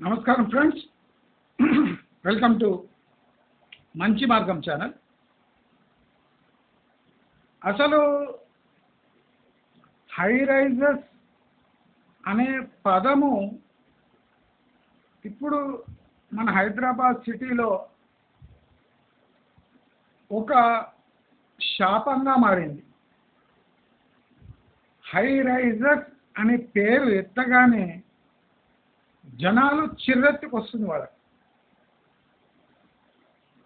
నమస్కారం friends, welcome to మంచి మార్గం ఛానల్. అసలు హై రైజెస్ అనే పదము ఇప్పుడు మన హైదరాబాద్ సిటీలో ఒక శాపంగా మారింది. హై రైజెస్ అనే పేరు ఎత్తగానే జనాలు చిర్రెత్తుకొస్తుంది వాళ్ళకి.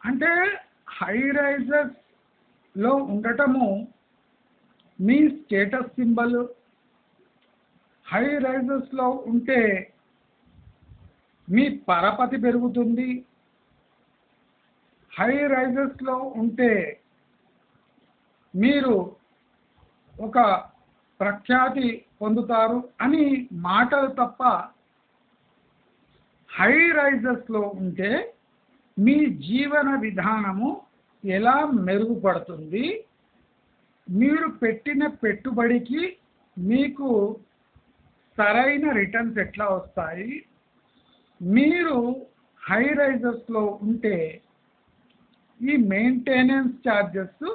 అంటే హై రైజెస్లో ఉండటము మీ స్టేటస్ సింబల్. హై రైజెస్లో ఉంటే మీ పరపతి పెరుగుతుంది. హై రైజెస్లో ఉంటే మీరు ఒక ప్రఖ్యాతి పొందుతారు అని మాటలు తప్ప, హై రైజెస్లో ఉంటే మీ జీవన విధానము ఎలా మెరుగుపడుతుంది, మీరు పెట్టిన పెట్టుబడికి మీకు సరైన రిటర్న్స్ ఎట్లా వస్తాయి, మీరు హై రైజెస్లో ఉంటే ఈ మెయింటెనెన్స్ ఛార్జెస్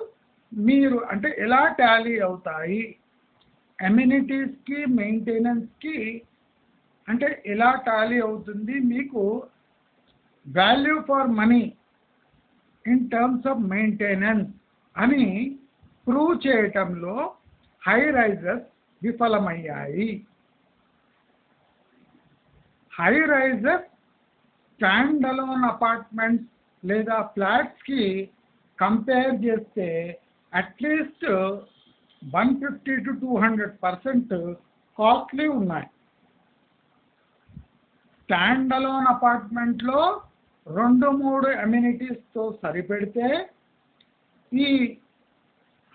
మీరు అంటే ఎలా టాలీ అవుతాయి, అమ్యూనిటీస్కి మెయింటెనెన్స్కి అంటే ఎలా టాలీ అవుతుంది, మీకు value for money in terms of maintenance అని ప్రూవ్ చేయటంలో హై రైజెస్ విఫలమయ్యాయి. High rises stand alone apartments లేదా ఫ్లాట్స్కి కంపేర్ చేస్తే అట్లీస్ట్ 150 to 200% కాస్ట్లీ ఉన్నాయి. స్టాండ్ అలోన్ అపార్ట్మెంట్లో 2-3 అమ్యూనిటీస్తో సరిపెడితే ఈ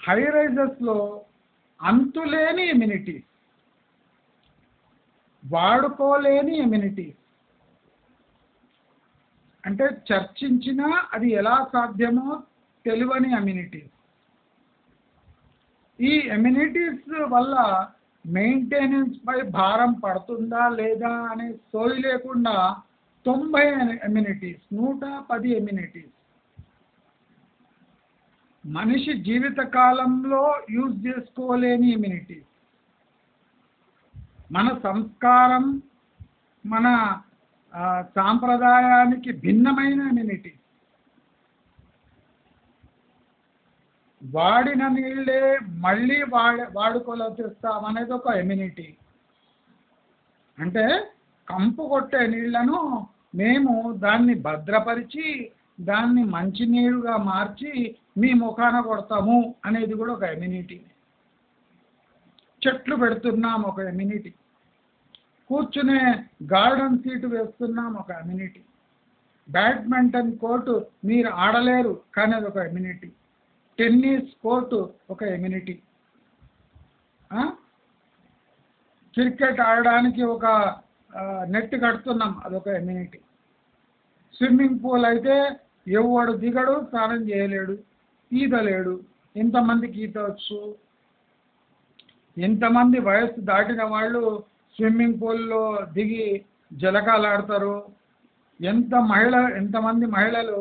హై రైజెస్లో అంతులేని అమ్యూనిటీస్, వాడుకోలేని అమ్యూనిటీస్, అంటే చర్చించినా అది ఎలా సాధ్యమో తెలియని అమ్యూనిటీస్. ఈ అమ్యూనిటీస్ వల్ల మెయింటెనెన్స్ పై భారం పడుతుందా లేదా అనే సోయి లేకుండా 90 అమ్యూనిటీస్, 110 అమ్యూనిటీస్ మనిషి జీవిత కాలంలో యూజ్ చేసుకోలేని అమ్యూనిటీస్, మన సంస్కారం మన సాంప్రదాయానికి భిన్నమైన అమ్యూనిటీస్. వాడిన నీళ్ళే మళ్ళీ వాడుకోలేస్తామనేది ఒక అమ్యూనిటీ. అంటే కంపు కొట్టే నీళ్లను మేము దాన్ని భద్రపరిచి దాన్ని మంచినీరుగా మార్చి మీ ముఖాన కొడతాము అనేది కూడా ఒక అమ్యూనిటీ. చెట్లు పెడుతున్నాం ఒక అమ్యూనిటీ. కూర్చునే గార్డెన్ సీటు వేస్తున్నాం ఒక అమ్యూనిటీ. బ్యాడ్మింటన్ కోర్టు మీరు ఆడలేరు కానీ అది ఒక అమ్యూనిటీ. టెన్నిస్ కోర్టు ఒక అమ్యూనిటీ. క్రికెట్ ఆడడానికి ఒక నెట్ కడుతున్నాం, అదొక అమ్యూనిటీ. స్విమ్మింగ్ పూల్ అయితే ఎవడు దిగడు, స్నానం చేయలేడు, ఈదలేడు. ఎంతమందికి ఈత వచ్చు? ఎంతమంది వయస్సు దాటిన వాళ్ళు స్విమ్మింగ్ పూల్లో దిగి జలకాలాడతారు? ఎంతమంది మహిళలు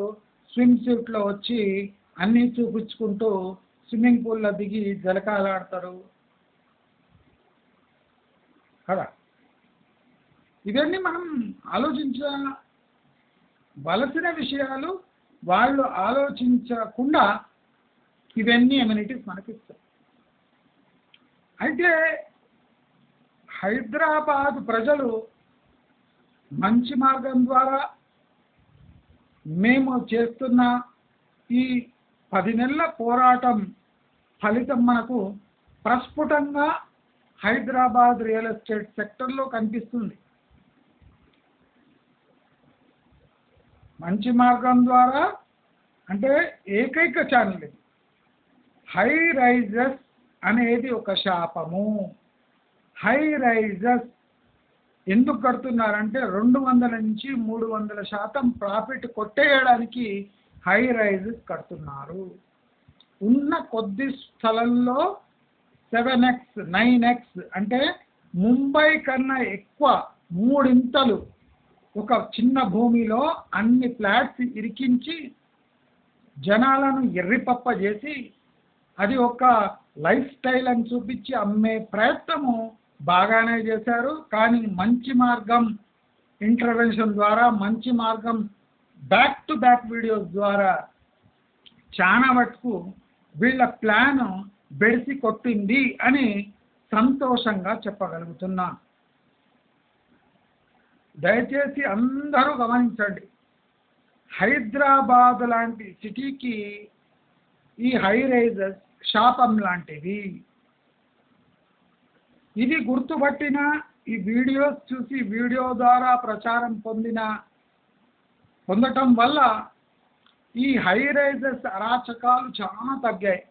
స్విమ్ సూట్లో వచ్చి అన్నీ చూపించుకుంటూ స్విమ్మింగ్ పూల్లో దిగి జలకాలాడతారు కదా? ఇవన్నీ మనం ఆలోచించవలసిన విషయాలు. వాళ్ళు ఆలోచించకుండా ఇవన్నీ అమ్యూనిటీస్ మనకి ఇస్తాయి. అయితే హైదరాబాద్ ప్రజలు మంచి మార్గం ద్వారా మేము చేస్తున్న ఈ 10 నెలల పోరాటం ఫలితం మనకు ప్రస్ఫుటంగా హైదరాబాద్ రియల్ ఎస్టేట్ సెక్టర్లో కనిపిస్తుంది. మంచి మార్గం ద్వారా అంటే ఏకైక ఛానల్ ఇది. హై రైజెస్ అనేది ఒక శాపము. హై రైజెస్ ఎందుకు కడుతున్నారంటే 200 నుంచి 300% ప్రాఫిట్ కొట్టేయడానికి హై రైజెస్ కడుతున్నారు. ఉన్న కొద్ది స్థలంలో 7x 9x అంటే ముంబై కన్నా ఎక్కువ మూడింతలు ఒక చిన్న భూమిలో అన్ని ఫ్లాట్స్ ఇరికించి జనాలను ఎర్రిపప్ప చేసి అది ఒక లైఫ్ స్టైల్ అని చూపించి అమ్మే ప్రయత్నము బాగానే చేశారు. కానీ మంచి మార్గం ఇంటర్వెన్షన్ ద్వారా, మంచి మార్గం బ్యాక్ టు బ్యాక్ వీడియోస్ ద్వారా చాలా మటుకు వీళ్ళ ప్లాన్ బెడిసి కొట్టింది అని సంతోషంగా చెప్పగలుగుతున్నా. దయచేసి అందరూ గమనించండి, హైదరాబాద్ లాంటి సిటీకి ఈ హై రైజెస్ శాపం లాంటివి. ఇది గుర్తుపట్టిన, ఈ వీడియోస్ చూసి వీడియో ద్వారా ప్రచారం పొందటం వల్ల ఈ హై రైజెస్ అరాచకాలు చాలా తగ్గాయి.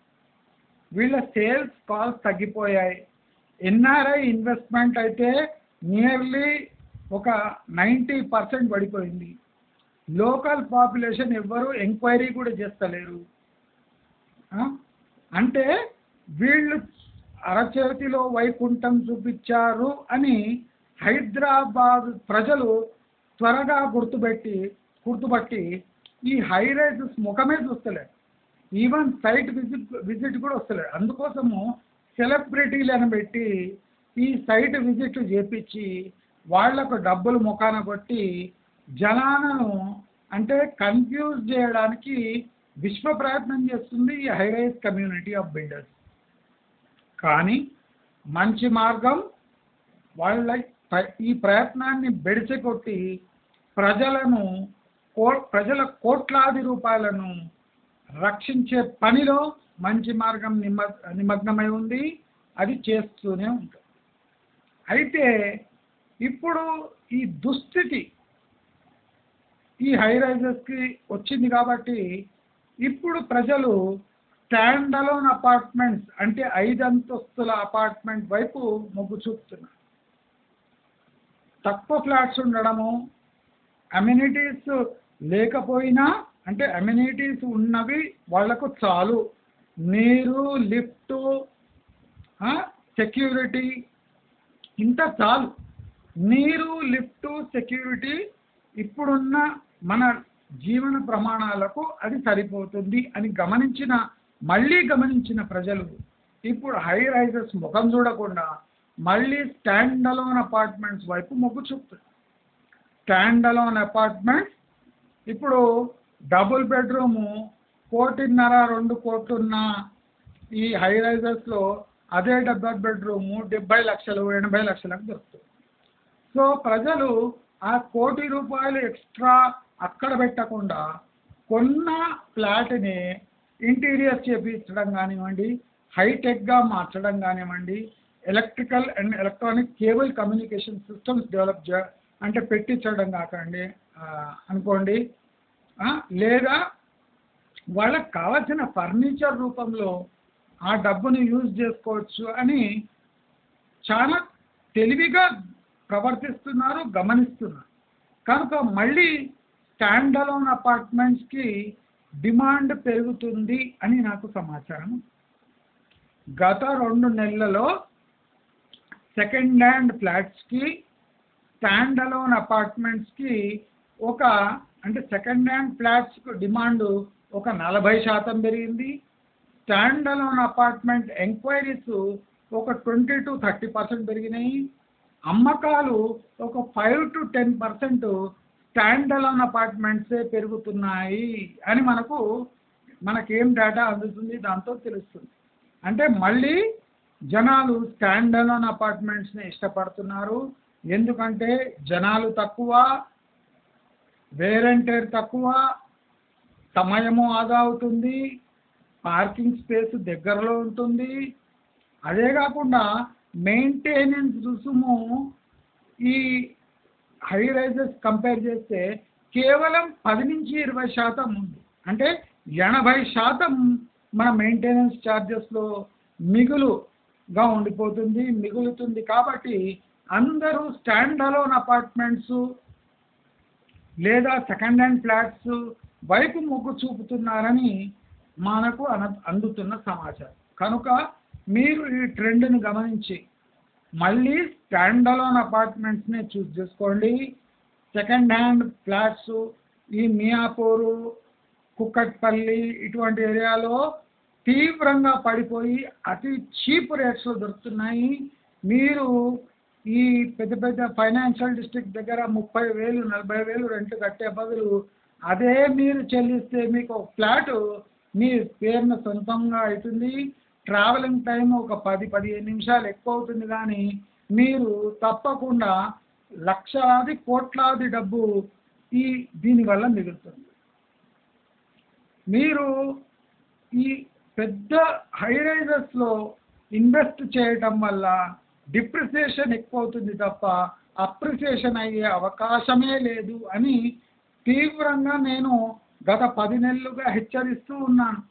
వీళ్ళ సేల్స్ కాల్స్ తగ్గిపోయాయి. ఎన్ఆర్ఐ ఇన్వెస్ట్మెంట్ అయితే నియర్లీ ఒక 90% పడిపోయింది. లోకల్ పాపులేషన్ ఎవ్వరూ ఎంక్వైరీ కూడా చేస్తలేరు. అంటే వీళ్ళు అరచేతిలో వైకుంఠం చూపించారు అని హైదరాబాద్ ప్రజలు త్వరగా గుర్తుపట్టి ఈ హై రైజెస్ ముఖమే చూస్తలేరు. ఈవెన్ సైట్ విజిట్ కూడా వస్తలేరు. అందుకోసము సెలబ్రిటీలను పెట్టి ఈ సైట్ విజిట్ చేపించి వాళ్లకు డబ్బులు ముఖాన కొట్టి జనాలను అంటే కన్ఫ్యూజ్ చేయడానికి విశ్వ ప్రయత్నం చేస్తుంది ఈ high rise community of builders. కానీ మంచి మార్గం వాళ్ళ ఈ ప్రయత్నాన్ని బెడిచెకొట్టి ప్రజల కోట్లాది రూపాయలను రక్షించే పనిలో మంచి మార్గం నిమగ్నమై ఉంది. అది చేస్తూనే ఉంటుంది. అయితే ఇప్పుడు ఈ దుస్థితి ఈ హై రైజెస్కి వచ్చింది కాబట్టి ఇప్పుడు ప్రజలు స్టాండ్ అలోన్ అపార్ట్మెంట్స్ అంటే 5 అంతస్తుల అపార్ట్మెంట్ వైపు మొగ్గు చూపుతున్నారు. తక్కువ ఫ్లాట్స్ ఉండడము, అమ్యూనిటీస్ లేకపోయినా అంటే అమ్యూనిటీస్ ఉన్నవి వాళ్లకు చాలు, నీరు, లిఫ్టు, సెక్యూరిటీ ఇంత చాలు. నీరు, లిఫ్టు, సెక్యూరిటీ ఇప్పుడున్న మన జీవన ప్రమాణాలకు అది సరిపోతుంది అని మళ్ళీ గమనించిన ప్రజలు ఇప్పుడు హై రైజెస్ ముఖం చూడకుండా మళ్ళీ స్టాండ్ అలోన్ అపార్ట్మెంట్స్ వైపు మొగ్గు చూపుతారు. స్టాండ్ అలోన్ అపార్ట్మెంట్స్ ఇప్పుడు డబుల్ బెడ్రూము 1.5-2 కోట్లు ఉన్న ఈ హై రైజెస్లో అదే డబుల్ బెడ్రూము 70 లక్షలు 80 లక్షలకు దొరుకుతుంది. సో ప్రజలు ఆ ₹1 కోటి ఎక్స్ట్రా అక్కడ పెట్టకుండా కొన్న ఫ్లాట్ని ఇంటీరియర్ చేపించడం కానివ్వండి, హైటెక్గా మార్చడం కానివ్వండి, electrical and electronic cable communication systems develop అంటే పెట్టించడం కాకండి అనుకోండి, లేదా వాళ్ళకి కావాల్సిన ఫర్నిచర్ రూపంలో ఆ డబ్బును యూజ్ చేసుకోవచ్చు అని చాలా తెలివిగా ప్రవర్తిస్తున్నారు, గమనిస్తున్నారు. కనుక మళ్ళీ స్టాండ్ అలోన్ అపార్ట్మెంట్స్కి డిమాండ్ పెరుగుతుంది అని నాకు సమాచారం. గత 2 నెలలలో సెకండ్ హ్యాండ్ ఫ్లాట్స్కి, స్టాండ్ అలోన్ అపార్ట్మెంట్స్కి అంటే సెకండ్ హ్యాండ్ ఫ్లాట్స్కి డిమాండ్ ఒక 40% పెరిగింది. స్టాండ్ అలోన్ అపార్ట్మెంట్ ఎంక్వైరీస్ ఒక 20-30% పెరిగినాయి. అమ్మకాలు ఒక 5-10% స్టాండ్ అలోన్ అపార్ట్మెంట్సే పెరుగుతున్నాయి అని మనకేం డేటా అందుతుంది, దాంతో తెలుస్తుంది. అంటే మళ్ళీ జనాలు స్టాండ్ అలోన్ అపార్ట్మెంట్స్ని ఇష్టపడుతున్నారు. ఎందుకంటే జనాలు తక్కువ, వేర్ అండ్ టేర్ తక్కువ, సమయము ఆదా అవుతుంది, పార్కింగ్ స్పేస్ దగ్గరలో ఉంటుంది. అదే కాకుండా మెయింటెనెన్స్ రుసుము ఈ హై రైజెస్ కంపేర్ చేస్తే కేవలం 10-20% ఉంది. అంటే 80% మన మెయింటెనెన్స్ ఛార్జెస్లో మిగులుతుంది. కాబట్టి అందరూ స్టాండ్ అలోన్ అపార్ట్మెంట్స్ లేదా సెకండ్ హ్యాండ్ ఫ్లాట్స్ వైపు మొగ్గు చూపుతున్నారని మనకు అందుతున్న సమాచారం. కనుక మీరు ఈ ట్రెండ్ని గమనించి మళ్ళీ స్టాండ్ అలోన్ అపార్ట్మెంట్స్ని చూస్ చేసుకోండి. సెకండ్ హ్యాండ్ ఫ్లాట్స్ ఈ మియాపూరు, కుక్కట్పల్లి ఇటువంటి ఏరియాలో తీవ్రంగా పడిపోయి అతి చీప్ రేట్స్లో దొరుకుతున్నాయి. మీరు ఈ పెద్ద పెద్ద ఫైనాన్షియల్ డిస్ట్రిక్ట్ దగ్గర 30,000 40,000 రెంట్ కట్టే బదులు అదే మీరు చెల్లిస్తే మీకు ఒక ఫ్లాట్ మీ పేరున సొంతంగా అవుతుంది. ట్రావెలింగ్ టైం ఒక 10-15 నిమిషాలు ఎక్కువ అవుతుంది, కానీ మీరు తప్పకుండా లక్షలాది కోట్లాది డబ్బు దీనివల్ల మిగులుతుంది. మీరు ఈ పెద్ద హై రైజెస్లో ఇన్వెస్ట్ చేయటం వల్ల డిప్రిసియేషన్ ఎక్కువ అవుతుంది తప్ప అప్రిసియేషన్ అయ్యే అవకాశమే లేదు అని తీవ్రంగా నేను గత 10 నెలలుగా హెచ్చరిస్తూ ఉన్నాను.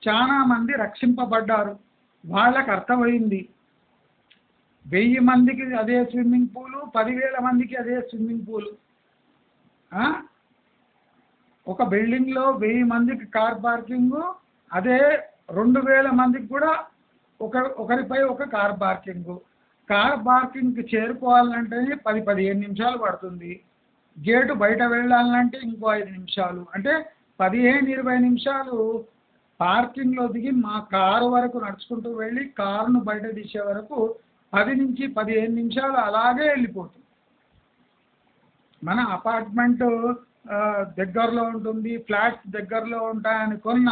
చాలామంది రక్షింపబడ్డారు, వాళ్ళకు అర్థమైంది. 1000 మందికి అదే స్విమ్మింగ్ పూలు, 10,000 మందికి అదే స్విమ్మింగ్ పూలు. ఒక బిల్డింగ్లో 1000 మందికి కార్ పార్కింగు, అదే 2,000 మందికి కూడా ఒకరిపై ఒక కార్ పార్కింగు. కార్ పార్కింగ్కి చేరుకోవాలంటే 10-15 నిమిషాలు పడుతుంది. గేటు బయట వెళ్ళాలంటే ఇంకో 5 నిమిషాలు, అంటే 15-20 నిమిషాలు పార్కింగ్లో దిగి మా కారు వరకు నడుచుకుంటూ వెళ్ళి కారును బయట తీసే వరకు 10-15 నిమిషాలు అలాగే వెళ్ళిపోతుంది. మన అపార్ట్మెంట్ దగ్గరలో ఉంటుంది, ఫ్లాట్స్ దగ్గరలో ఉంటాయని కొన్న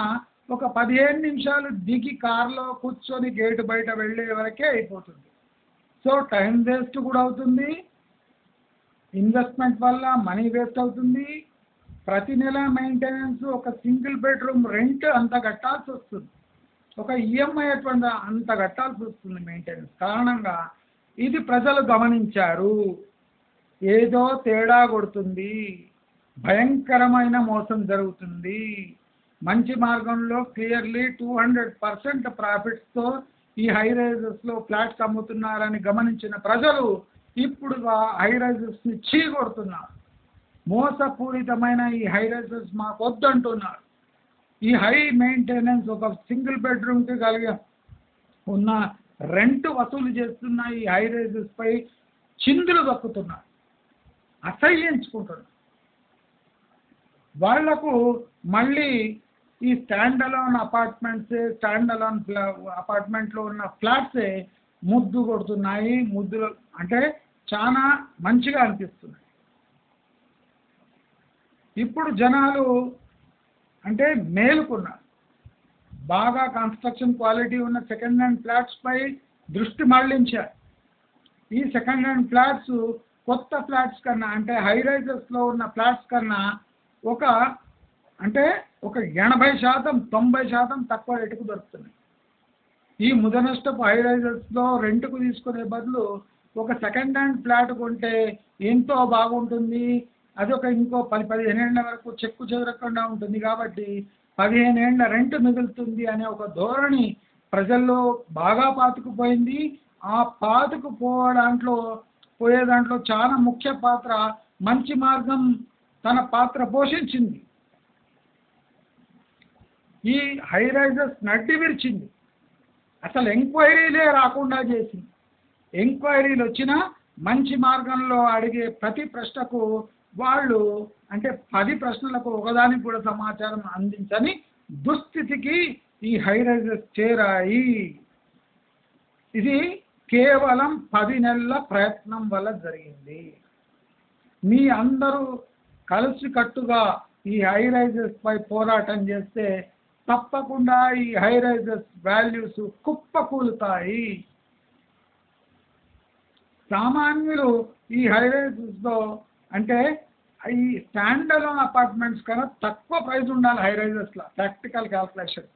ఒక 15 నిమిషాలు దిగి కారులో కూర్చొని గేటు బయట వెళ్ళే వరకే అయిపోతుంది. సో టైం వేస్ట్ కూడా అవుతుంది, ఇన్వెస్ట్మెంట్ వల్ల మనీ వేస్ట్ అవుతుంది. ప్రతి నెల మెయింటెనెన్స్, ఒక సింగిల్ బెడ్రూమ్ రెంట్ అంత కట్టాల్సి వస్తుంది, ఒక ఈఎంఐ అటువంటి అంత కట్టాల్సి వస్తుంది మెయింటెనెన్స్ కారణంగా. ఇది ప్రజలు గమనించారు. ఏదో తేడా కొడుతుంది, భయంకరమైన మోసం జరుగుతుంది. మంచి మార్గంలో క్లియర్లీ 200% ప్రాఫిట్స్తో ఈ హై రైజెస్లో ఫ్లాట్స్ అమ్ముతున్నారని గమనించిన ప్రజలు ఇప్పుడు హై రైజెస్ని చీకొడుతున్నారు. మోసపూరితమైన ఈ హై రైజెస్ మాకు వద్దంటున్నారు. ఈ హై మెయింటెనెన్స్, ఒక సింగిల్ బెడ్రూమ్కి కలిగి ఉన్న రెంట్ వసూలు చేస్తున్న ఈ హై రైజెస్పై చిందులు దక్కుతున్నారు, అసహ్యించుకుంటున్నారు. వాళ్లకు మళ్ళీ ఈ స్టాండ్ అలోన్ అపార్ట్మెంట్సే, స్టాండ్ అలోన్ అపార్ట్మెంట్లో ఉన్న ఫ్లాట్సే ముద్దు కొడుతున్నాయి. ముద్దులు అంటే చాలా మంచిగా అనిపిస్తున్నాయి. ఇప్పుడు జనాలు అంటే మేలుకున్నారు, బాగా కన్స్ట్రక్షన్ క్వాలిటీ ఉన్న సెకండ్ హ్యాండ్ ఫ్లాట్స్పై దృష్టి మళ్లించారు. ఈ సెకండ్ హ్యాండ్ ఫ్లాట్స్ కొత్త ఫ్లాట్స్ కన్నా, అంటే హై రైజెస్లో ఉన్న ఫ్లాట్స్ కన్నా ఒక 80% 90% తక్కువ రేటుకు దొరుకుతున్నాయి. ఈ ముదనష్టపు హై రైజెస్లో రెంట్కు తీసుకునే బదులు ఒక సెకండ్ హ్యాండ్ ఫ్లాట్ కొంటే ఎంతో బాగుంటుంది. అది ఇంకో 10-15 ఏళ్ల వరకు చెక్కు చెదరకుండా ఉంటుంది కాబట్టి 15 ఏళ్ల రెంట్ మిగులుతుంది అనే ఒక ధోరణి ప్రజల్లో బాగా పాతుకుపోయింది. ఆ పోయే దాంట్లో చాలా ముఖ్య పాత్ర మంచి మార్గం తన పాత్ర పోషించింది. ఈ హై రైజెస్ నడ్డి విరిచింది, అసలు ఎంక్వైరీలే రాకుండా చేసింది. ఎంక్వైరీలు వచ్చినా మంచి మార్గంలో అడిగే ప్రతి ప్రశ్నకు వాళ్ళు 10 ప్రశ్నలకు ఒకదానికి కూడా సమాచారం అందించని దుస్థితికి ఈ హై రైజెస్ చేరాయి. ఇది కేవలం 10 నెలల ప్రయత్నం వల్ల జరిగింది. మీ అందరూ కలిసికట్టుగా ఈ హై రైజెస్ పై పోరాటం చేస్తే తప్పకుండా ఈ హై రైజెస్ వాల్యూస్ కుప్పకూలుతాయి. సామాన్యులు ఈ హై రైజెస్లో ఈ స్టాండ్ అలోన్ అపార్ట్మెంట్స్ కన్నా తక్కువ ప్రైస్ ఉండాలి హై రైజెస్లో. ప్రాక్టికల్ క్యాల్కులేషన్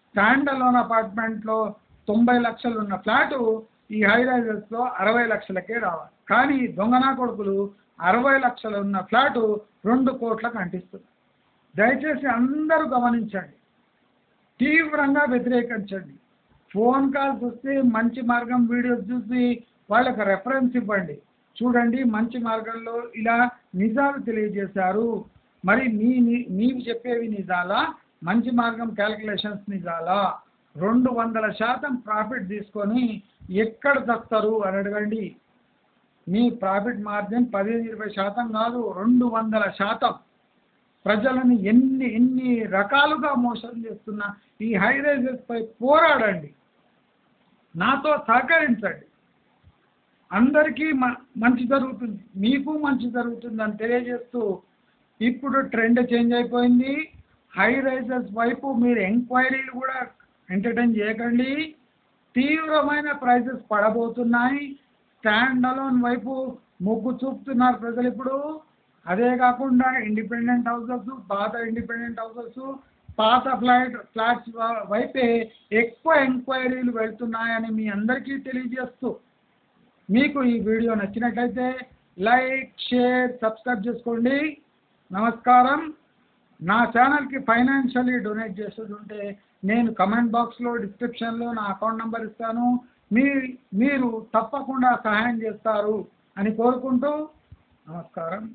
స్టాండ్ అలోన్ అపార్ట్మెంట్లో 90 లక్షలు ఉన్న ఫ్లాటు ఈ హై రైజెస్లో 60 లక్షలకే రావాలి. కానీ దొంగనా కొడుకులు 60 లక్షలు ఉన్న ఫ్లాటు 2 కోట్లకు అంటిస్తుంది. దయచేసి అందరూ గమనించండి, తీవ్రంగా వ్యతిరేకించండి. ఫోన్ కాల్స్ వస్తే మంచి మార్గం వీడియోస్ చూసి వాళ్ళకి రెఫరెన్స్ ఇవ్వండి. చూడండి, మంచి మార్గంలో ఇలా నిజాలు తెలియజేశారు, మరి నీవు చెప్పేవి నిజాలా, మంచి మార్గం క్యాల్కులేషన్స్ నిజాలా, 200% ప్రాఫిట్ తీసుకొని ఎక్కడ చస్తారు అని అడగండి. మీ ప్రాఫిట్ మార్జిన్ 15-20% కాదు, 200%. ప్రజలను ఎన్ని రకాలుగా మోసం చేస్తున్న ఈ హై రైజెస్పై పోరాడండి, నాతో సహకరించండి. అందరికీ మంచి జరుగుతుంది, మీకు మంచి జరుగుతుందని తెలియజేస్తూ, ఇప్పుడు ట్రెండ్ చేంజ్ అయిపోయింది. హై రైజెస్ వైపు మీరు ఎంక్వైరీలు కూడా ఎంటర్టైన్ చేయకండి. తీవ్రమైన ప్రైజెస్ పడబోతున్నాయి. స్టాండ్ అలోన్ వైపు మొగ్గు చూపుతున్నారు ప్రజలు ఇప్పుడు. అదే కాకుండా ఇండిపెండెంట్ హౌసెస్, పాత ఇండిపెండెంట్ హౌసెస్, పాత ఫ్లాట్స్ వైపే ఎక్కువ ఎంక్వైరీలు వెళ్తున్నాయని మీ అందరికీ తెలియజేస్తూ, మీకు ఈ వీడియో నచ్చినట్లయితే లైక్, షేర్, సబ్స్క్రైబ్ చేసుకోండి. నమస్కారం. నా ఛానల్కి ఫైనాన్షియల్లీ డొనేట్ చేసేది ఉంటే నేను కమెంట్ బాక్స్లో, డిస్క్రిప్షన్లో నా అకౌంట్ నెంబర్ ఇస్తాను. మీరు తప్పకుండా సహాయం చేస్తారు అని కోరుకుంటూ నమస్కారం.